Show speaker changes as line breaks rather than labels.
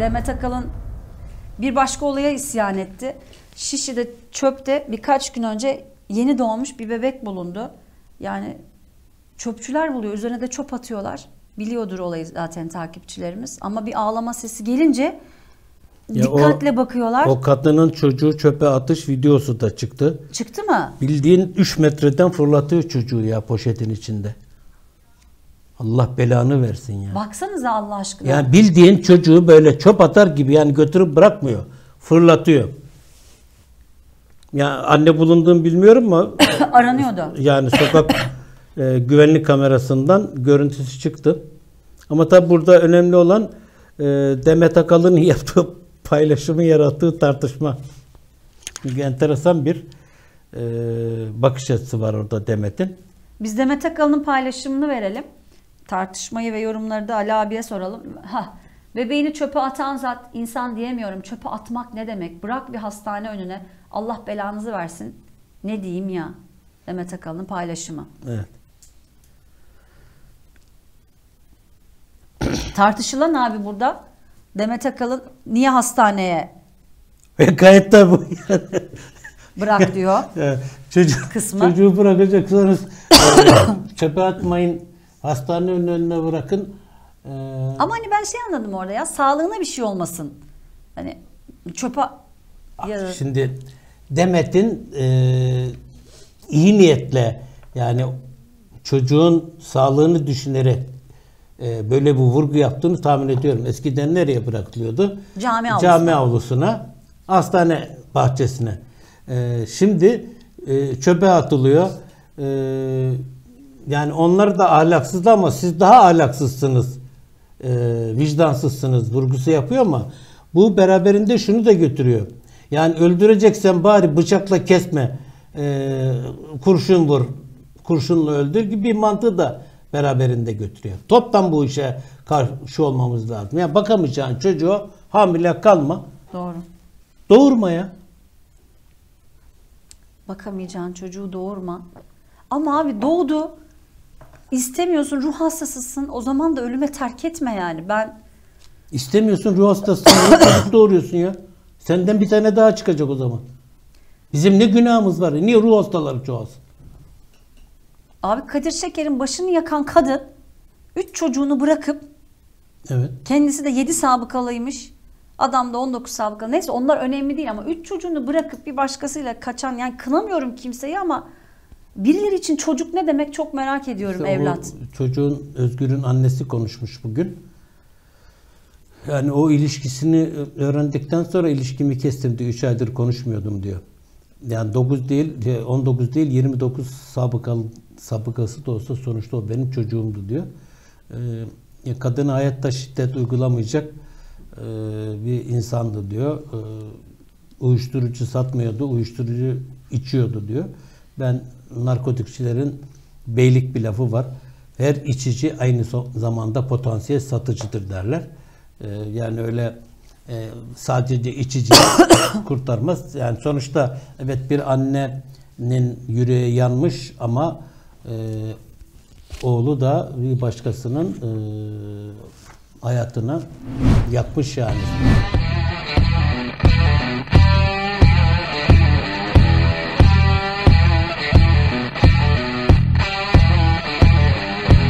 Demet Akalın bir başka olaya isyan etti. Şişli'de çöpte birkaç gün önce yeni doğmuş bir bebek bulundu. Yani çöpçüler buluyor, üzerine de çöp atıyorlar. Biliyordur olayı zaten takipçilerimiz. Ama bir ağlama sesi gelince dikkatle bakıyorlar.
O kadının çocuğu çöpe atış videosu da çıktı.
Çıktı mı?
Bildiğin 3 metreden fırlatıyor çocuğu ya poşetin içinde. Allah belanı versin ya.
Baksanıza Allah aşkına.
Yani bildiğin çocuğu böyle çöp atar gibi yani götürüp bırakmıyor. Fırlatıyor. Ya anne bulunduğunu bilmiyorum ama
aranıyordu.
Yani sokak güvenlik kamerasından görüntüsü çıktı. Ama tabi burada önemli olan Demet Akalın'ın yaptığı paylaşımı yarattığı tartışma. Çünkü enteresan bir bakış açısı var orada Demet'in.
Biz Demet Akalın'ın paylaşımını verelim. Tartışmayı ve yorumları da Ali abiye soralım. Bebeğini çöpe atan zat insan diyemiyorum. Çöpe atmak ne demek? Bırak bir hastane önüne. Allah belanızı versin. Ne diyeyim ya? Demet Akalın'ın paylaşımı.
Evet.
Tartışılan abi burada. Demet Akalın niye hastaneye
Gayet de bu yani.
Bırak diyor.
Çocuğu bırakacaksınız. Çöpe atmayın. Hastane önüne bırakın.
Ama hani ben şey anladım orada ya. Sağlığına bir şey olmasın. Hani çöpe...
Şimdi Demet'in iyi niyetle yani çocuğun sağlığını düşünerek böyle bir vurgu yaptığını tahmin ediyorum. Eskiden nereye bırakılıyordu? Cami avlusuna, hastane bahçesine. Şimdi çöpe atılıyor. Yani onlar da ahlaksız ama siz daha ahlaksızsınız. Vicdansızsınız vurgusu yapıyor ama bu beraberinde şunu da götürüyor. Yani öldüreceksen bari bıçakla kesme, kurşun vur, kurşunla öldür gibi bir mantığı da beraberinde götürüyor. Toptan bu işe karşı olmamız lazım. Yani bakamayacağın çocuğu hamile kalma.
Doğru.
Doğurma ya.
Bakamayacağın çocuğu doğurma. Ama abi doğdu. İstemiyorsun, ruh hastasısın. O zaman da ölüme terk etme yani.
İstemiyorsun, ruh hastasısın. Çocuk doğuruyorsun ya. Senden bir tane daha çıkacak o zaman. Bizim ne günahımız var? Niye ruh hastaları çoğalsın?
Abi Kadir Şeker'in başını yakan kadın 3 çocuğunu bırakıp
evet.
Kendisi de 7 sabıkalıymış. Adam da 19 sabıkalı. Neyse onlar önemli değil ama 3 çocuğunu bırakıp bir başkasıyla kaçan, yani kınamıyorum kimseyi ama birileri için çocuk ne demek çok merak ediyorum
işte
evlat.
Çocuğun, Özgür'ün annesi konuşmuş bugün. Yani o ilişkisini öğrendikten sonra ilişkimi kestim diyor. 3 aydır konuşmuyordum diyor. Yani 9 değil, 19 değil 29 sabıkası da olsa sonuçta o benim çocuğumdu diyor. Kadına hayatta şiddet uygulamayacak bir insandı diyor. Uyuşturucu satmıyordu, uyuşturucu içiyordu diyor. Ben narkotikçilerin beylik bir lafı var. Her içici aynı zamanda potansiyel satıcıdır derler. Yani öyle sadece içici kurtarmaz. Yani sonuçta evet bir annenin yüreği yanmış ama oğlu da bir başkasının hayatını yakmış yani.